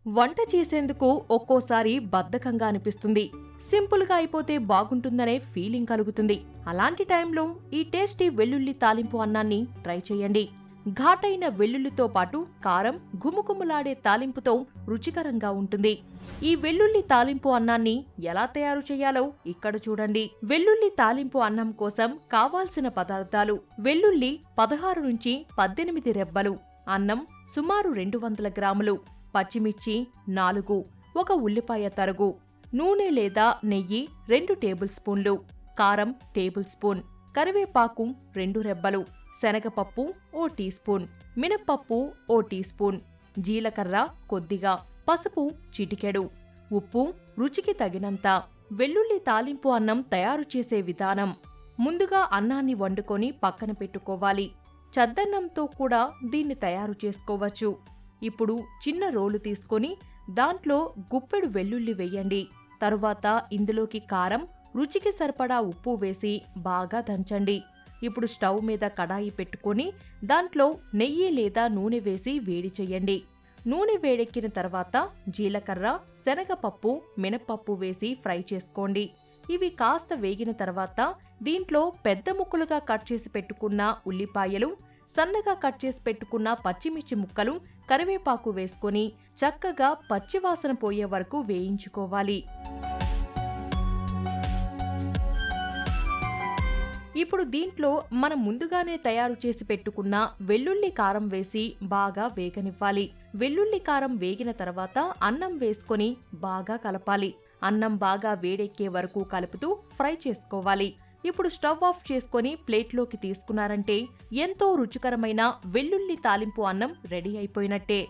వంట చేసేందుకు ఒక్కోసారి బద్ధకంగా అనిపిస్తుంది. సింపుల్గా అయిపోతే బాగుంటుందనే ఫీలింగ్ కలుగుతుంది. అలాంటి టైంలో ఈ టేస్టీ వెల్లుల్లి తాలింపు అన్నాన్ని ట్రై చేయండి. ఘాటైన వెల్లుల్లితో పాటు కారం, గుమగుమలాడే తాలింపుతో రుచికరంగా ఉంటుంది. ఈ వెల్లుల్లి తాలింపు అన్నాన్ని ఎలా తయారు చేయాలో ఇక్కడ చూడండి. వెల్లుల్లి తాలింపు అన్నం కోసం కావాల్సిన పదార్థాలు: వెల్లుల్లి 16 నుంచి 18 రెబ్బలు, అన్నం సుమారు 200 గ్రాములు, పచ్చిమిర్చి 4, ఒక ఉల్లిపాయ తరుగు, నూనె లేదా నెయ్యి 2 టేబుల్ స్పూన్లు, కారం టేబుల్ స్పూన్, కరివేపాకు 2 రెబ్బలు, శనగపప్పు ఓ టీ స్పూన్, మినప్పప్పు ఓ టీ స్పూన్, జీలకర్ర కొద్దిగా, పసుపు చిటికెడు, ఉప్పు రుచికి తగినంత. వెల్లుల్లి తాలింపు అన్నం తయారు చేసే విధానం: ముందుగా అన్నాన్ని వండుకొని పక్కన పెట్టుకోవాలి. చద్దన్నంతో కూడా దీన్ని తయారు చేసుకోవచ్చు. ఇప్పుడు చిన్న రోలు తీసుకొని దాంట్లో గుప్పెడు వెల్లుల్లి వెయ్యండి. తరువాత ఇందులోకి కారం, రుచికి సరిపడా ఉప్పు వేసి బాగా దంచండి. ఇప్పుడు స్టవ్ మీద కడాయి పెట్టుకొని దాంట్లో నెయ్యి లేదా నూనె వేసి వేడి చెయ్యండి. నూనె వేడెక్కిన తర్వాత జీలకర్ర, శనగపప్పు, మినప్పప్పు వేసి ఫ్రై చేసుకోండి. ఇవి కాస్త వేగిన తర్వాత దీంట్లో పెద్ద ముక్కలుగా కట్ చేసి పెట్టుకున్న ఉల్లిపాయలు, సన్నగా కట్ చేసి పెట్టుకున్న పచ్చిమిర్చి ముక్కలు, కరివేపాకు వేసుకొని చక్కగా పచ్చివాసన పోయే వరకు వేయించుకోవాలి. ఇప్పుడు దీంట్లో మనం ముందుగానే తయారు చేసి పెట్టుకున్న వెల్లుల్లి కారం వేసి బాగా వేగనివ్వాలి. వెల్లుల్లి కారం వేగిన తర్వాత అన్నం వేసుకొని బాగా కలపాలి. అన్నం బాగా వేడెక్కే వరకు కలుపుతూ ఫ్రై చేసుకోవాలి. ఇప్పుడు స్టవ్ ఆఫ్ చేసుకొని ప్లేట్లోకి తీసుకున్నారంటే ఎంతో రుచికరమైన వెల్లుల్లి తాలింపు అన్నం రెడీ అయిపోయినట్టే.